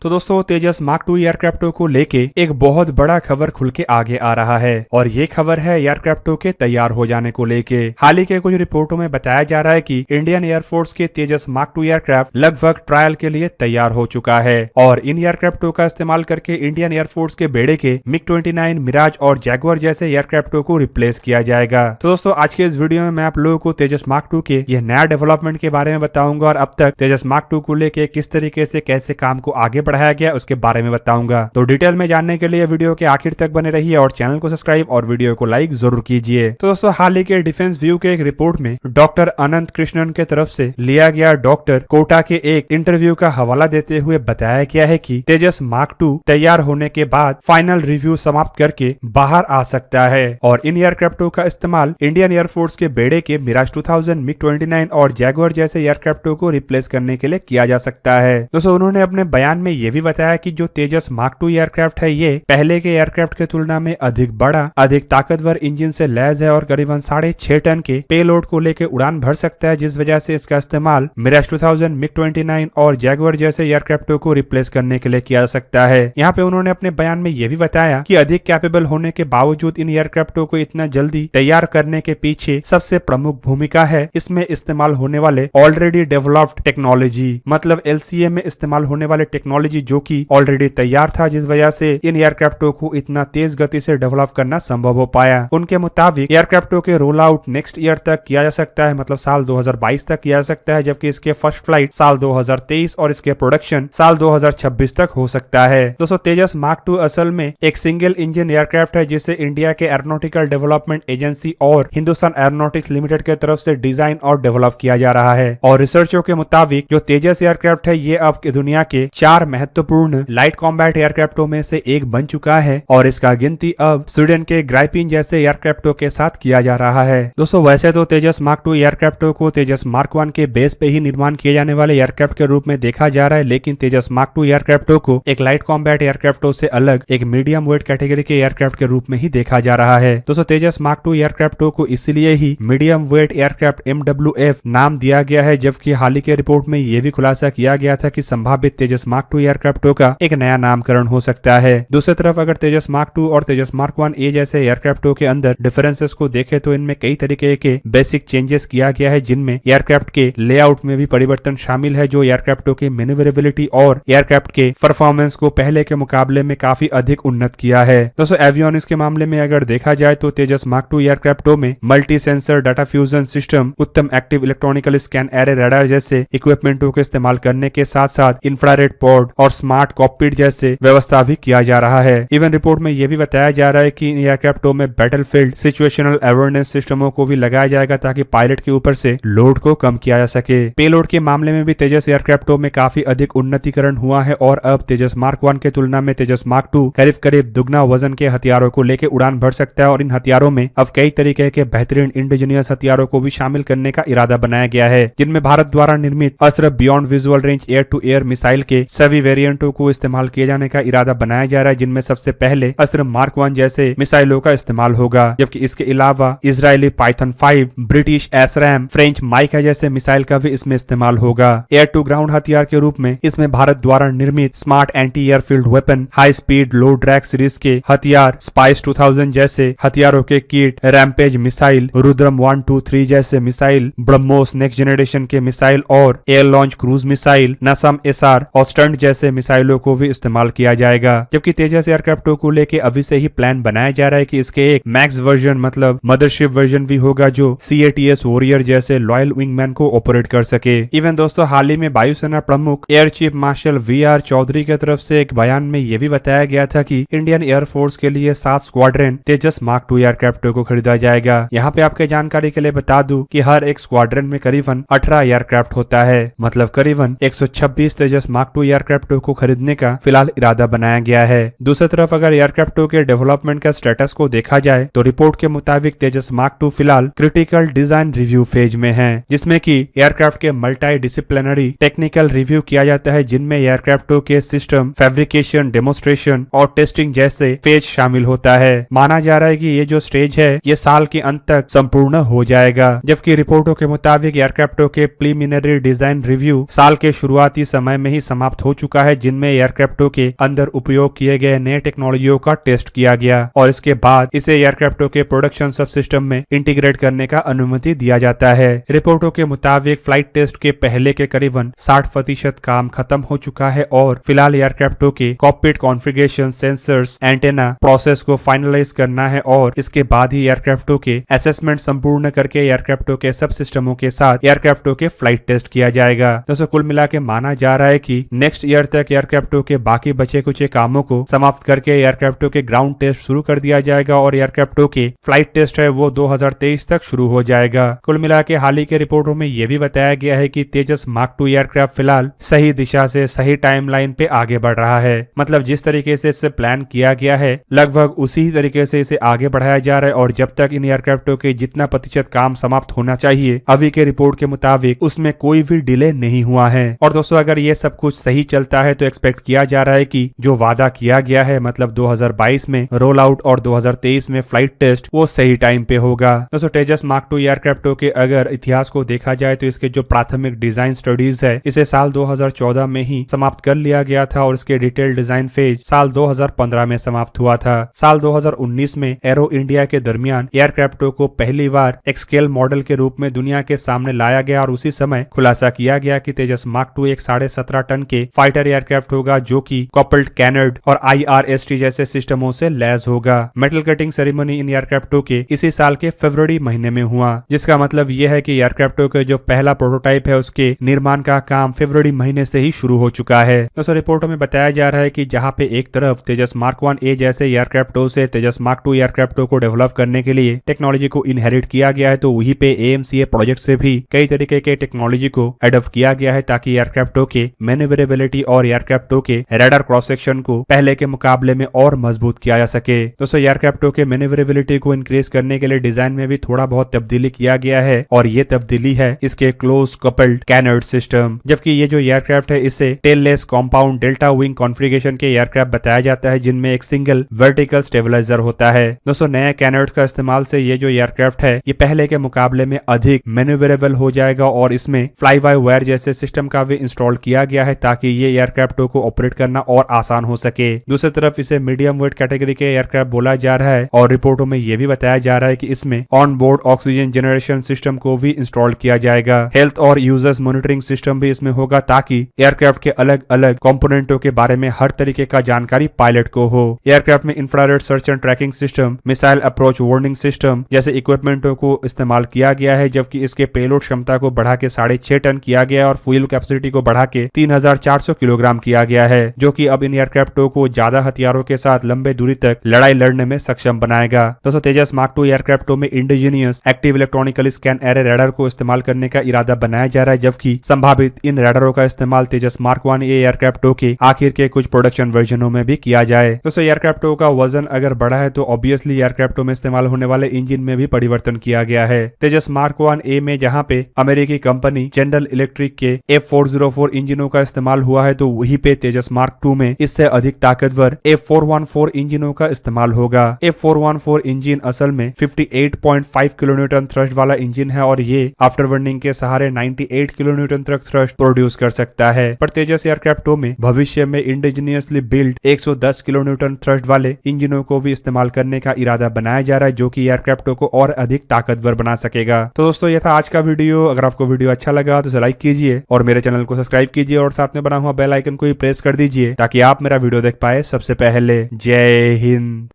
तो दोस्तों तेजस mark 2 aircraft को लेके एक बहुत बड़ा खबर खुल के आगे आ रहा है और ये खबर है एयरक्राफ्ट के तैयार हो जाने को लेके। हाल ही के कुछ रिपोर्टों में बताया जा रहा है कि इंडियन एयरफोर्स के तेजस मार्क 2 एयरक्राफ्ट लगभग ट्रायल के लिए तैयार हो चुका है और इन एयरक्राफ्टों का इस्तेमाल करके इंडियन एयरफोर्स के बेड़े के MiG-29, मिराज और जैगुआर जैसे एयरक्राफ्टों को रिप्लेस किया जाएगा। तो दोस्तों आज के इस वीडियो में मैं आप लोगों को तेजस मार्क 2 के यह नया डेवलपमेंट के बारे में बताऊंगा और अब तक तेजस मार्क 2 को लेके किस तरीके से कैसे काम को आगे बढ़ाया गया उसके बारे में बताऊंगा। तो डिटेल में जानने के लिए वीडियो के आखिर तक बने रहिए और चैनल को सब्सक्राइब और वीडियो को लाइक जरूर कीजिए। तो दोस्तों हाल ही के डिफेंस व्यू के एक रिपोर्ट में डॉक्टर अनंत कृष्णन के तरफ से लिया गया डॉक्टर कोटा के एक इंटरव्यू का हवाला देते हुए बताया गया है कि तेजस मार्क 2 तैयार होने के बाद फाइनल रिव्यू समाप्त करके बाहर आ सकता है और इन एयरक्राफ्टों का इस्तेमाल इंडियन एयरफोर्स के बेड़े के मिराज 2000, MiG-29 और जैगुआर जैसे एयरक्राफ्टों को रिप्लेस करने के लिए किया जा सकता है। दोस्तों उन्होंने अपने बयान में यह भी बताया कि जो तेजस मार्क 2 एयरक्राफ्ट है ये पहले के एयरक्राफ्ट के तुलना में अधिक बड़ा, अधिक ताकतवर इंजन से लैस है और करीबन 6.5 टन के पेलोड को लेकर उड़ान भर सकता है, जिस वजह से इसका इस्तेमाल मिराज 2000, MiG-29 और जैगुआर जैसे एयरक्राफ्टों को रिप्लेस करने के लिए किया जा सकता है। यहाँ पे उन्होंने अपने बयान में यह भी बताया कि अधिक कैपेबल होने के बावजूद इन एयरक्राफ्टों को इतना जल्दी तैयार करने के पीछे सबसे प्रमुख भूमिका है इसमें इस्तेमाल होने वाले ऑलरेडी डेवलप्ड टेक्नोलॉजी, मतलब LCA में इस्तेमाल होने वाले टेक्नोलॉजी जो कि ऑलरेडी तैयार था, जिस वजह से इन एयरक्राफ्टों को इतना तेज गति से डेवलप करना संभव हो पाया। उनके मुताबिक एयरक्राफ्टों के रोल आउट नेक्स्ट ईयर तक किया जा सकता है, मतलब साल 2022 तक किया जा सकता है, जबकि इसके फर्स्ट फ्लाइट साल 2023 और इसके प्रोडक्शन साल 2026 तक हो सकता है। दोस्तों तेजस मार्क 2 असल में एक सिंगल इंजन एयरक्राफ्ट है जिसे इंडिया के एरोनॉटिकल डेवलपमेंट एजेंसी और हिंदुस्तान एरोनॉटिक्स लिमिटेड के तरफ से डिजाइन और डेवलप किया जा रहा है और रिसर्चों के मुताबिक जो तेजस एयरक्राफ्ट है ये अब दुनिया के 4 महत्वपूर्ण लाइट कॉम्बैट एयरक्राफ्टों में से एक बन चुका है और इसका गिनती अब स्वीडन के ग्राइपिन जैसे एयरक्राफ्टों के साथ किया जा रहा है। दोस्तों वैसे तो तेजस मार्क 2 एयरक्राफ्टों को तेजस मार्क 1 के बेस पे ही निर्माण किए जाने वाले एयरक्राफ्ट के रूप में देखा जा रहा है, लेकिन तेजस मार्क 2 एयरक्राफ्टों को एक लाइट कॉम्बैट एयरक्राफ्टों से अलग एक मीडियम वेट कैटेगरी के एयरक्राफ्ट के रूप में ही देखा जा रहा है। दोस्तों तेजस मार्क 2 एयरक्राफ्टों को इसलिए ही मीडियम वेट एयरक्राफ्ट MWF नाम दिया गया है, जबकि हाल ही के रिपोर्ट में यह भी खुलासा किया गया था कि संभावित तेजस मार्क 2 एयरक्राफ्टों का एक नया नामकरण हो सकता है। दूसरी तरफ अगर तेजस मार्क 2 और तेजस मार्क 1A जैसे एयरक्राफ्टों के अंदर डिफरेंसेस को देखें तो इनमें कई तरीके के बेसिक चेंजेस किया गया है, जिनमें एयरक्राफ्ट के लेआउट में भी परिवर्तन शामिल है जो एयरक्राफ्टों की मैन्यूवरेबिलिटी और एयरक्राफ्ट के परफॉर्मेंस को पहले के मुकाबले में काफी अधिक उन्नत किया है। दोस्तों एवियोनिक्स के मामले में अगर देखा जाए तो तेजस मार्क 2 एयरक्राफ्टों में multi sensor data fusion system, उत्तम active electronical scan array radar जैसे इक्विपमेंटों के इस्तेमाल करने के साथ साथ इंफ्रारेड पोर्ट और स्मार्ट कॉकपिट जैसे व्यवस्था भी किया जा रहा है। इवन रिपोर्ट में यह भी बताया जा रहा है कि इन एयरक्राफ्टों में बैटलफील्ड सिचुएशनल अवेयरनेस सिस्टमों को भी लगाया जाएगा ताकि पायलट के ऊपर से लोड को कम किया जा सके। पेलोड के मामले में भी तेजस एयरक्राफ्टों में काफी अधिक उन्नतीकरण हुआ है और अब तेजस मार्क 1 के तुलना में तेजस मार्क 2 करीब दुगना वजन के हथियारों को लेकर उड़ान भर सकता है और इन हथियारों में अब कई तरीके के बेहतरीन इंडिजीनियस हथियारों को भी शामिल करने का इरादा बनाया गया है, जिनमें भारत द्वारा निर्मित Astra beyond visual range air to air missile के सभी वेरिएंटों को इस्तेमाल किए जाने का इरादा बनाया जा रहा है, जिनमें सबसे पहले अस्त्र मार्क 1 जैसे मिसाइलों का इस्तेमाल होगा, जबकि इसके अलावा Israeli Python 5, British ASRAAM, French MICA जैसे मिसाइल का भी इसमें इस्तेमाल होगा। एयर टू ग्राउंड हथियार के रूप में इसमें भारत द्वारा निर्मित smart anti airfield weapon, high speed low drag series के हथियार, स्पाइस 2000 जैसे हथियारों के किट, रैम्पेज मिसाइल, रुद्रम 1, 2, 3 जैसे मिसाइल, ब्रह्मोस नेक्स्ट जनरेशन के मिसाइल और air launch cruise missile, NASM SR और स्टंट जैसे मिसाइलों को भी इस्तेमाल किया जाएगा। जबकि तेजस एयरक्राफ्टों को लेके अभी से ही प्लान बनाया जा रहा है कि इसके एक मैक्स वर्जन मतलब मदरशिप वर्जन भी होगा जो CATS वॉरियर जैसे लॉयल विंगमैन को ऑपरेट कर सके। इवन दोस्तों हाल ही में वायुसेना प्रमुख air chief marshal VR Chaudhari की तरफ से एक बयान में यह भी बताया गया था कि इंडियन एयरफोर्स के लिए 7 स्क्वाड्रन तेजस मार्क 2 एयरक्राफ्टों को खरीदा जाएगा। यहाँ पे आपके जानकारी के लिए बता दूं कि हर एक स्क्वाड्रन में करीबन 18 एयरक्राफ्ट होता है, मतलब करीबन 126 तेजस मार्क 2 एयरक्राफ्टों को खरीदने का फिलहाल इरादा बनाया गया है। दूसरी तरफ अगर एयरक्राफ्टों के डेवलपमेंट का स्टेटस को देखा जाए तो रिपोर्ट के मुताबिक तेजस मार्क 2 फिलहाल क्रिटिकल डिजाइन रिव्यू फेज में है, जिसमें कि एयरक्राफ्ट के मल्टी डिसिप्लिनरी टेक्निकल रिव्यू किया जाता है, जिनमें एयरक्राफ्टों के सिस्टम फैब्रिकेशन, डेमोन्स्ट्रेशन और टेस्टिंग जैसे फेज शामिल होता है। माना जा रहा है कि ये जो स्टेज है ये साल के अंत तक संपूर्ण हो जाएगा, जबकि रिपोर्टों के मुताबिक एयरक्राफ्टों के प्रीलिमिनरी डिजाइन रिव्यू साल के शुरुआती समय में ही समाप्त हो चुका चुका है जिनमें एयरक्राफ्टों के अंदर उपयोग किए गए नए टेक्नोलॉजियों का टेस्ट किया गया और इसके बाद इसे एयरक्राफ्टों के प्रोडक्शन सब सिस्टम में इंटीग्रेट करने का अनुमति दिया जाता है। रिपोर्टों के मुताबिक फ्लाइट टेस्ट के पहले के करीबन 60% काम खत्म हो चुका है और फिलहाल एयरक्राफ्टों के cockpit configuration, sensors, antenna process को फाइनलाइज करना है और इसके बाद ही एयरक्राफ्टों के असेसमेंट संपूर्ण करके एयरक्राफ्टों के सब सिस्टमों के साथ एयरक्राफ्टों के फ्लाइट टेस्ट किया जाएगा। दोस्तों कुल मिला के माना जा रहा है कि नेक्स्ट ईयर तक एयरक्राफ्टों के बाकी बचे कुछ कामों को समाप्त करके एयरक्राफ्टों के ग्राउंड टेस्ट शुरू कर दिया जाएगा और एयरक्राफ्टों के फ्लाइट टेस्ट है वो 2023 तक शुरू हो जाएगा। कुल मिला के हाल ही के रिपोर्टों में यह भी बताया गया है कि तेजस मार्क 2 एयरक्राफ्ट फिलहाल सही दिशा से सही टाइमलाइन पे आगे बढ़ रहा है। मतलब जिस तरीके से इसे प्लान किया गया है लगभग उसी तरीके से इसे आगे बढ़ाया जा रहा है और जब तक इन एयरक्राफ्टों के जितना प्रतिशत काम समाप्त होना चाहिए अभी के रिपोर्ट के मुताबिक उसमें कोई भी डिले नहीं हुआ है। और दोस्तों अगर ये सब कुछ सही चलता है तो एक्सपेक्ट किया जा रहा है कि जो वादा किया गया है मतलब 2022 में रोल आउट और 2023 में फ्लाइट टेस्ट वो सही टाइम पे होगा। दोस्तों तेजस मार्क 2 एयरक्राफ्टों के अगर इतिहास को देखा जाए तो इसके जो प्राथमिक डिजाइन स्टडीज है इसे साल 2014 में ही समाप्त कर लिया गया था और इसके डिटेल डिजाइन फेज साल 2015 में समाप्त हुआ था। साल 2019 में एरो इंडिया के दरमियान एयरक्राफ्टों को पहली बार एक स्केल मॉडल के रूप में दुनिया के सामने लाया गया और उसी समय खुलासा किया गया कि तेजस मार्क 2 एक 17.5 टन के फाइटर एयरक्राफ्ट होगा जो कि कॉपल्ड कैनर्ड और IRST जैसे सिस्टमों से लैस होगा। मेटल कटिंग सेरेमनी इन एयरक्राफ्टों के इसी साल के फरवरी महीने में हुआ जिसका मतलब यह है कि एयरक्राफ्टों के जो पहला प्रोटोटाइप है उसके निर्माण का काम फरवरी महीने से ही शुरू हो चुका है। दोस्तों रिपोर्टों में बताया जा रहा है कि जहां पे एक तरफ तेजस मार्क 1A जैसे एयरक्राफ्टों से तेजस मार्क 2 एयरक्राफ्टों को डेवलप करने के लिए टेक्नोलॉजी को इनहेरिट किया गया है तो वहीं पे AMCA प्रोजेक्ट से भी कई तरीके के टेक्नोलॉजी को एडॉप्ट किया गया है ताकि एयरक्राफ्टों के मैन्युवरेबिलिटी और एयरक्राफ्टों के रडार क्रॉस सेक्शन को पहले के मुकाबले में और मजबूत किया जा सके। दोस्तों एयरक्राफ्टों के मैन्युवरेबिलिटी को इंक्रीज करने के लिए डिजाइन में भी थोड़ा बहुत तब्दीली किया गया है और ये तब्दीली है इसके क्लोज कपल्ड कैनर्ड सिस्टम। जबकि ये जो एयरक्राफ्ट है इसे tailless compound delta wing configuration के एयरक्राफ्ट बताया जाता है जिनमें एक सिंगल वर्टिकल स्टेबलाइजर होता है। दोस्तों नए कैनर्ड्स का इस्तेमाल से ये जो एयरक्राफ्ट है ये पहले के मुकाबले में अधिक मैन्युवरेबल हो जाएगा और इसमें फ्लाई बाय वायर जैसे सिस्टम का भी इंस्टॉल किया गया है ताकि ये एयरक्राफ्टों को ऑपरेट करना और आसान हो सके। दूसरी तरफ इसे मीडियम वेट कैटेगरी के एयरक्राफ्ट बोला जा रहा है और रिपोर्टों में यह भी बताया जा रहा है कि इसमें on board oxygen generation system को भी इंस्टॉल किया जाएगा। हेल्थ और यूजर्स मॉनिटरिंग सिस्टम भी इसमें होगा ताकि एयरक्राफ्ट के अलग अलग कंपोनेंटों के बारे में हर तरीके का जानकारी पायलट को हो। एयरक्राफ्ट में infrared search and tracking system, missile approach warning system जैसे इक्विपमेंटों को इस्तेमाल किया गया है जबकि इसके पेलोड क्षमता को बढ़ा के 6.5 टन किया गया और फ्यूल कैपेसिटी को बढ़ा के 3400 किलोग्राम किया गया है जो कि अब इन एयरक्राफ्टों को ज्यादा हथियारों के साथ लंबे दूरी तक लड़ाई लड़ने में सक्षम बनाएगा। दोस्तों तेजस मार्क 2 एयरक्राफ्टों में indigenous active electronically scan array radar को इस्तेमाल करने का इरादा बनाया जा रहा है जबकि संभावित इन रडारों का इस्तेमाल तेजस मार्क 1A एयरक्राफ्टों के आखिर के कुछ प्रोडक्शन वर्जनों में भी किया जाए। दोस्तों एयरक्राफ्टों का वजन अगर बढ़ा है तो ऑब्वियसली एयरक्राफ्टों में इस्तेमाल होने वाले इंजन में भी परिवर्तन किया गया है। तेजस मार्क 1A में जहां पे अमेरिकी कंपनी जनरल इलेक्ट्रिक के F404 इंजनों का इस्तेमाल हुआ है तो वहीं पे तेजस मार्क 2 में इससे अधिक ताकतवर F414 इंजनों का इस्तेमाल होगा। F414 इंजन असल में 58.5 किलोन्यूटन थ्रस्ट वाला इंजन है और ये आफ्टर बर्निंग के सहारे 98 किलोन्यूटन तक थ्रस्ट प्रोड्यूस कर सकता है। पर तेजस एयरक्राफ्टों में भविष्य में इंडिजीनियसली बिल्ड 110 किलोन्यूटन थ्रस्ट वाले इंजनों को भी इस्तेमाल करने का इरादा बनाया जा रहा है जो कि एयरक्राफ्टों को और अधिक ताकतवर बना सकेगा। तो दोस्तों ये था आज का वीडियो। अगर आपको वीडियो अच्छा लगा तो लाइक कीजिए और मेरे चैनल को सब्सक्राइब कीजिए और साथ में बना हुआ बेल आइकन को भी प्रेस कर दीजिए ताकि आप मेरा वीडियो देख पाए सबसे पहले। जय हिंद।